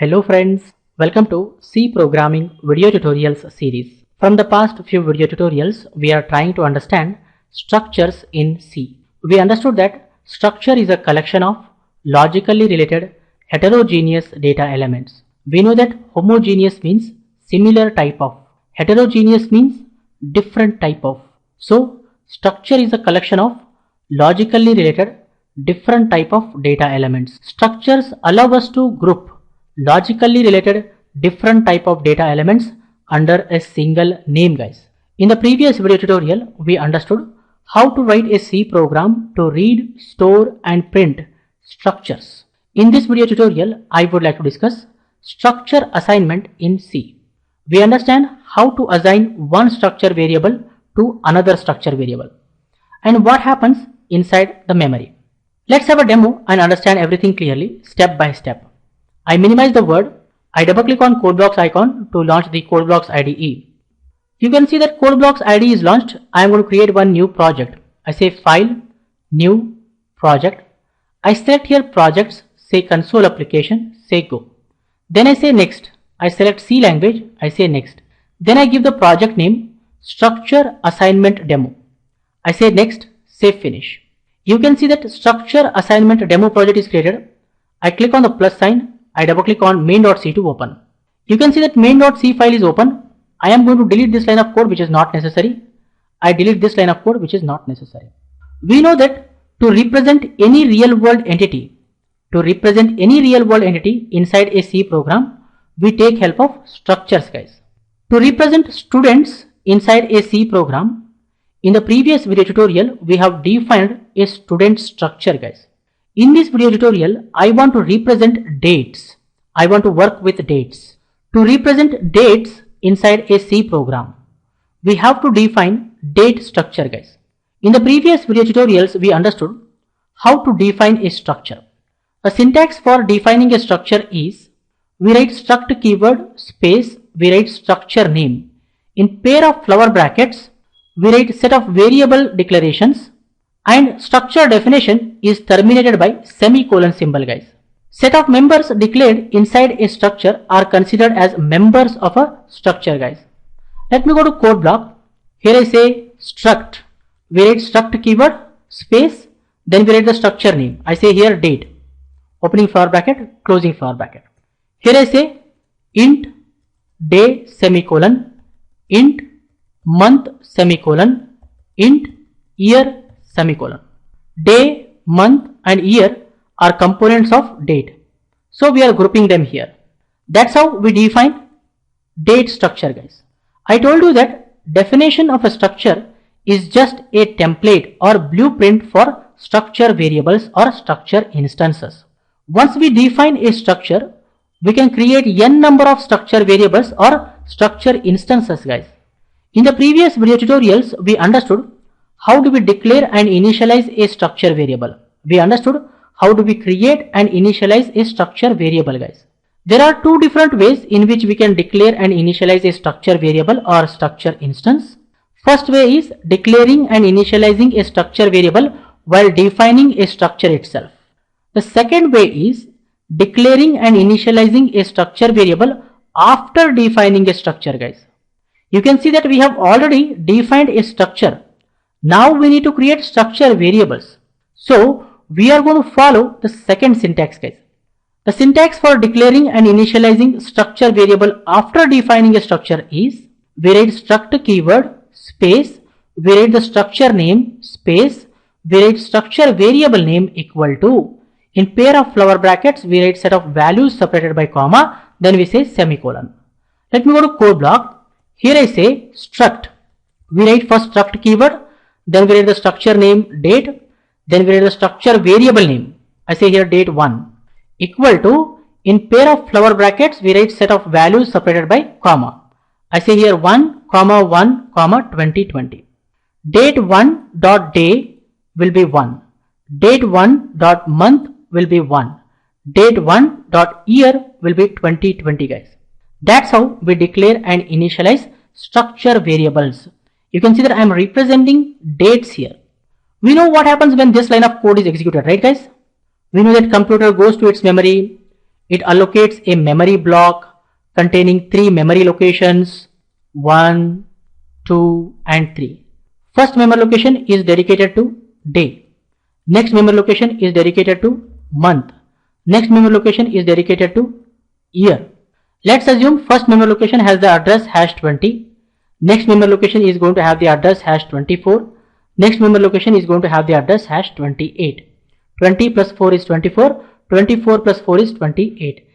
Hello friends, welcome to C Programming video tutorials series. From the past few video tutorials, we are trying to understand structures in C. We understood that structure is a collection of logically related heterogeneous data elements. We know that homogeneous means similar type of, heterogeneous means different type of. So structure is a collection of logically related different type of data elements. Structures allow us to group logically related different type of data elements under a single name, guys. In the previous video tutorial, we understood how to write a C program to read, store and print structures. In this video tutorial, I would like to discuss structure assignment in C. We understand how to assign one structure variable to another structure variable and what happens inside the memory. Let's have a demo and understand everything clearly step by step. I minimize the word. I double click on CodeBlocks icon to launch the CodeBlocks IDE. You can see that CodeBlocks IDE is launched. I am going to create one new project. I say File, New, Project. I select here Projects, say Console Application, say Go. Then I say Next. I select C language, I say Next. Then I give the project name Structure Assignment Demo. I say Next, say Finish. You can see that Structure Assignment Demo project is created. I click on the plus sign. I double click on main.c to open. You can see that main.c file is open. I am going to delete this line of code which is not necessary. I delete this line of code which is not necessary. We know that to represent any real world entity, inside a C program, we take help of structures, guys. To represent students inside a C program, in the previous video tutorial, we have defined a student structure, guys. In this video tutorial, I want to represent dates. I want to work with dates. To represent dates inside a C program, we have to define date structure, guys. In the previous video tutorials, we understood how to define a structure. A syntax for defining a structure is, we write struct keyword space, we write structure name. In pair of flower brackets, we write set of variable declarations, and structure definition is terminated by semicolon symbol, guys. Set of members declared inside a structure are considered as members of a structure, guys. Let me go to code block. Here I say struct. We write struct keyword space, then we write the structure name. I say here date, opening flower bracket, closing flower bracket. Here I say int day semicolon, int month semicolon, int year semicolon. Day, month and year are components of date. So we are grouping them here. That's how we define date structure, guys. I told you that definition of a structure is just a template or blueprint for structure variables or structure instances. Once we define a structure, we can create n number of structure variables or structure instances, guys. In the previous video tutorials, we understood how do we declare and initialize a structure variable. We understood how do we create and initialize a structure variable, guys. There are two different ways in which we can declare and initialize a structure variable or structure instance. First way is declaring and initializing a structure variable while defining a structure itself. The second way is declaring and initializing a structure variable after defining a structure, guys. You can see that we have already defined a structure. Now we need to create structure variables. So we are going to follow the second syntax, guys. The syntax for declaring and initializing structure variable after defining a structure is, we write struct keyword space, we write the structure name space, we write structure variable name equal to, in pair of flower brackets, we write set of values separated by comma, then we say semicolon. Let me go to code block. Here I say struct. We write first struct keyword, then we write the structure name date, then we write the structure variable name. I say here date 1 equal to, in pair of flower brackets, we write set of values separated by comma. I say here 1, 2020. Date 1 dot day will be 1. Date 1 dot month will be 1. Date 1 dot year will be 2020, guys. That's how we declare and initialize structure variables. You can see that I am representing dates here. We know what happens when this line of code is executed, right, guys? We know that computer goes to its memory, It allocates a memory block containing 3 memory locations, 1, 2 and 3. First memory location is dedicated to day. Next memory location is dedicated to month. Next memory location is dedicated to year. Let's assume first memory location has the address #20. Next memory location is going to have the address #24. Next memory location is going to have the address #28. 20 plus 4 is 24. 24 plus 4 is 28.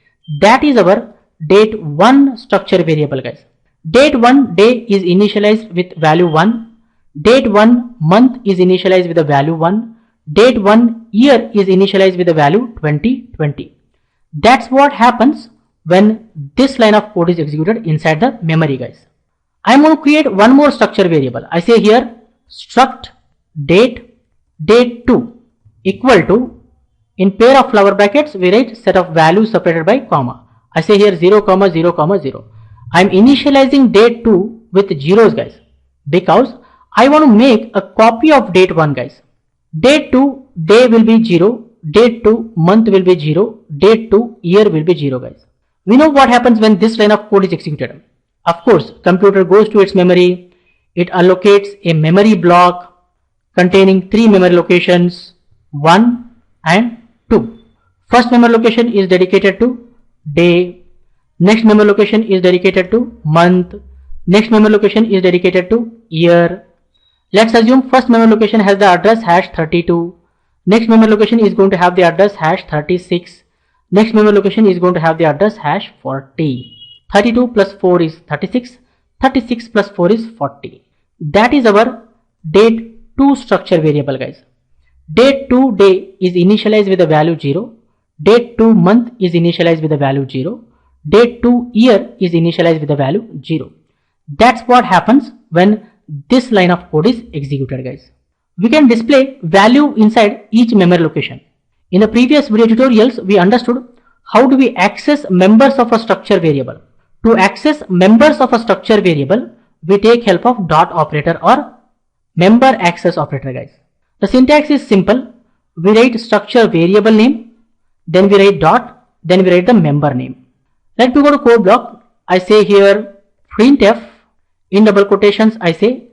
That is our date1 structure variable, guys. Date1 day is initialized with value 1. Date1 month is initialized with the value 1. Date1 year is initialized with the value 2020. That's what happens when this line of code is executed inside the memory, guys. I'm going to create one more structure variable. I say here struct date date2 equal to, in pair of flower brackets we write set of values separated by comma. I say here 0, 0, 0. I'm initializing date2 with zeros, guys, because I want to make a copy of date1, guys. Date2 day will be 0, date2 month will be 0, date2 year will be 0, guys. We know what happens when this line of code is executed. Of course, computer goes to its memory. It allocates a memory block containing 3 memory locations, 1 and 2. First memory location is dedicated to day. Next memory location is dedicated to month. Next memory location is dedicated to year. Let's assume first memory location has the address #32. Next memory location is going to have the address #36. Next memory location is going to have the address #40. 32 plus 4 is 36. 36 plus 4 is 40. That is our date2 structure variable, guys. Date2 day is initialized with the value 0. Date2 month is initialized with the value 0. Date2 year is initialized with the value 0. That's what happens when this line of code is executed, guys. We can display value inside each memory location. In the previous video tutorials, we understood how do we access members of a structure variable. To access members of a structure variable, we take help of dot operator or member access operator, guys. The syntax is simple. We write structure variable name, then we write dot, then we write the member name. Let me go to code block. I say here printf, in double quotations I say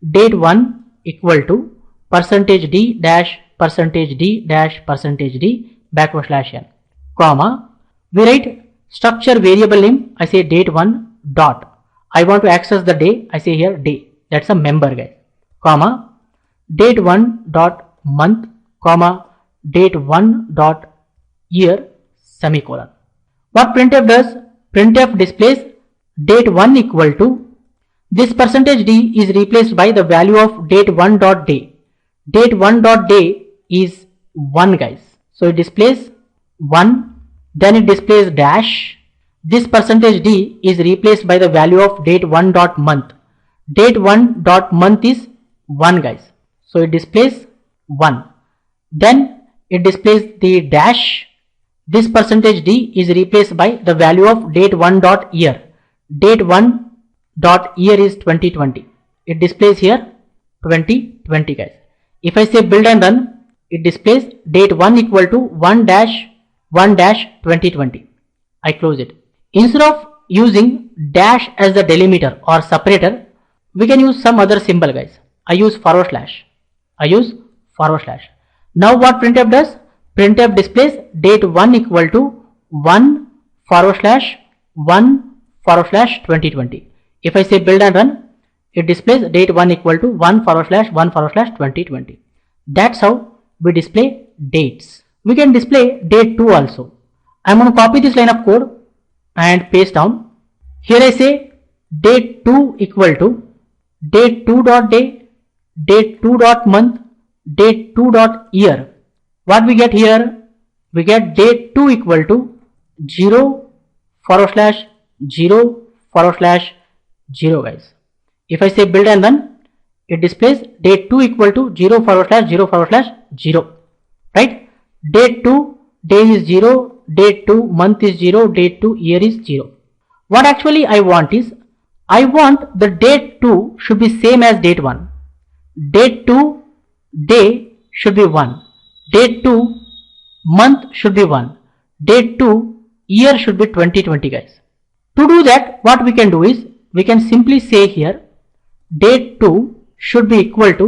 date1 equal to %d dash %d dash %d /n, comma, we write structure variable name. I say date1 dot, I want to access the day. I say here day, that's a member, guys, comma, date1 dot month, comma, date1 dot year, semicolon. What printf does? Printf displays date1 equal to, this %d is replaced by the value of date1 dot day. Date1 dot day is 1, guys, so it displays 1. Then it displays dash. This %d is replaced by the value of date1 dot month. Date1 dot month is 1, guys, so it displays 1. Then it displays the dash. This %d is replaced by the value of date1 dot year. Date1 dot year is 2020. It displays here 2020, guys. If I say build and run, it displays date1 equal to 1 dash 2020. I close it. Instead of using dash as the delimiter or separator, we can use some other symbol, guys. I use forward slash. Now what printf does? Printf displays date1 equal to 1 forward slash 2020. If I say build and run, it displays date1 equal to 1 forward slash 2020. That's how we display dates. We can display date2 also. I'm going to copy this line of code and paste down. Here I say date2 equal to date2 dot day, date2 dot month, date2 dot year. What we get here? We get date2 equal to 0 forward slash 0 forward slash 0, guys. If I say build and run, it displays date2 equal to 0 forward slash 0 forward slash 0, right? Date2 day is 0, date2 month is 0, date2 year is 0. What actually I want is, I want the date2 should be same as date1. Date2 day should be 1. Date2 month should be 1. Date2 year should be 2020 guys. To do that, what we can do is, we can simply say here date 2 should be equal to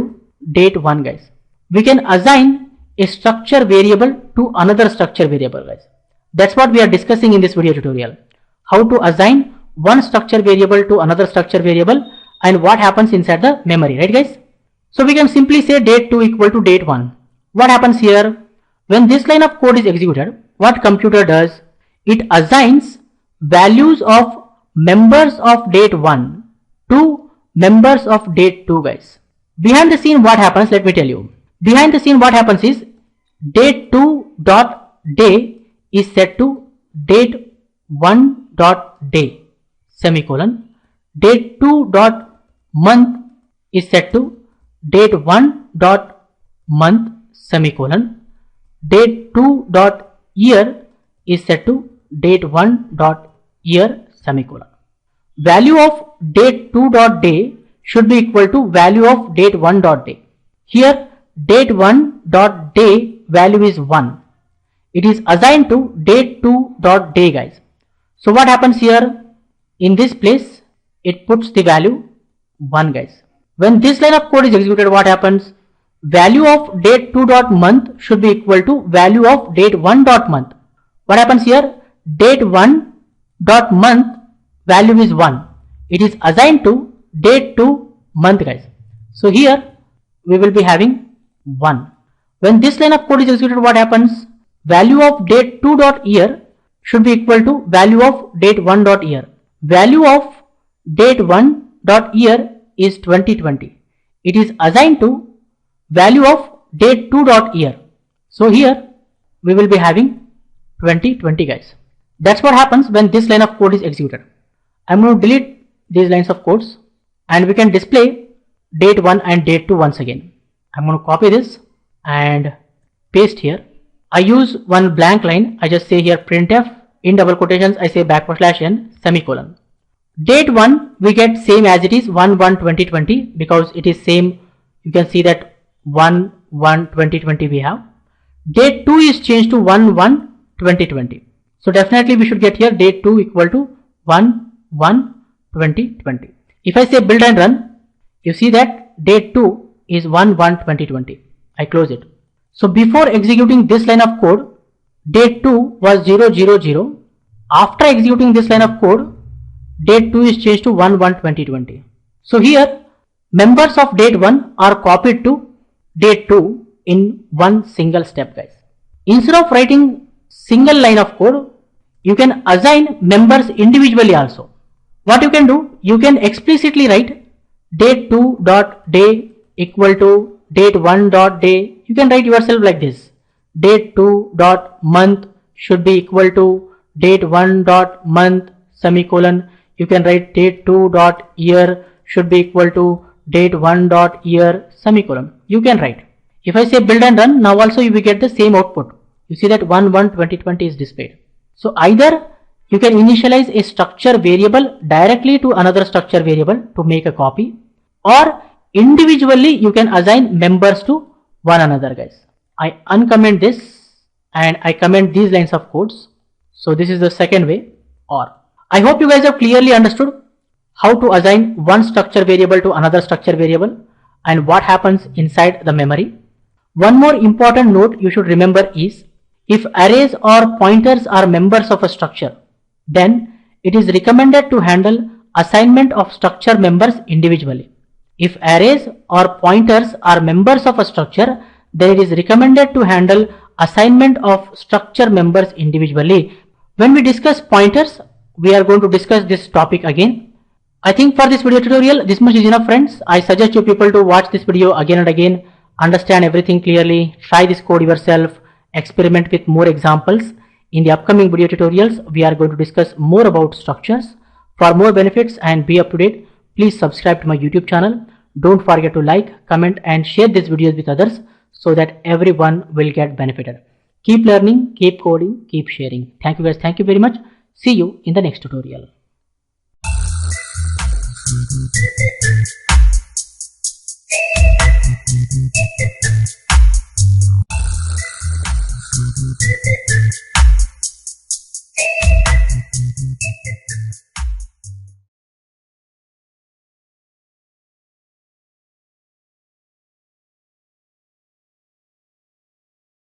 date 1 guys. We can assign a structure variable to another structure variable guys. That's what we are discussing in this video tutorial. How to assign one structure variable to another structure variable and what happens inside the memory, right guys? So we can simply say date 2 equal to date 1. What happens here? When this line of code is executed, what computer does? It assigns values of members of date 1 to members of date 2 guys. Behind the scene what happens, let me tell you. Behind the scene what happens is date 2 dot day is set to date 1 dot day semicolon. Date 2 dot month is set to date 1 dot month semicolon. Date 2 dot year is set to date 1 dot year semicolon. Value of date 2 dot day should be equal to value of date 1 dot day. Here date 1 dot day value is 1. It is assigned to date 2 dot day guys. So what happens here? In this place it puts the value 1 guys. When this line of code is executed, what happens? Value of date 2 dot month should be equal to value of date 1 dot month. What happens here? Date 1 dot month value is 1. It is assigned to date 2 month guys. So here we will be having 1. When this line of code is executed, what happens? Value of date 2 dot year should be equal to value of date 1 dot year. Value of date 1 dot year is 2020. It is assigned to value of date 2 dot year. So here we will be having 2020 guys. That's what happens when this line of code is executed. I'm going to delete these lines of codes and we can display date 1 and date 2 once again. I'm going to copy this and paste here. I use one blank line. I just say here printf, in double quotations I say \n semicolon. Date 1 we get same as it is 1/1/2020 because it is same. You can see that 1/1/2020 we have. Date 2 is changed to 1/1/2020. So definitely we should get here date 2 equal to 1/1/2020. If I say build and run, you see that date 2 is 1/1/2020. I close it. So before executing this line of code, date 2 was 000. After executing this line of code, date 2 is changed to 1/1/2020. So here members of date 1 are copied to date 2 in one single step guys. Instead of writing single line of code, you can assign members individually also. What you can do, you can explicitly write date 2 dot day equal to date 1 dot day. You can write yourself like this. Date 2 dot month should be equal to date 1 dot month semicolon. You can write date 2 dot year should be equal to date 1 dot year semicolon. You can write. If I say build and run, now also you will get the same output. You see that 1/1/2020 is displayed. So either you can initialize a structure variable directly to another structure variable to make a copy, or individually you can assign members to one another guys. I uncomment this and I comment these lines of codes. So this is the second way. Or I hope you guys have clearly understood how to assign one structure variable to another structure variable and what happens inside the memory. One more important note you should remember is, if arrays or pointers are members of a structure, then it is recommended to handle assignment of structure members individually. If arrays or pointers are members of a structure, then it is recommended to handle assignment of structure members individually. When we discuss pointers, we are going to discuss this topic again. I think for this video tutorial, this much is enough friends. I suggest you people to watch this video again and again, understand everything clearly, try this code yourself, experiment with more examples. In the upcoming video tutorials, we are going to discuss more about structures. For more benefits and be up to date, please subscribe to my YouTube channel. Don't forget to like, comment and share these videos with others so that everyone will get benefited. Keep learning, keep coding, keep sharing. Thank you guys. Thank you very much. See you in the next tutorial.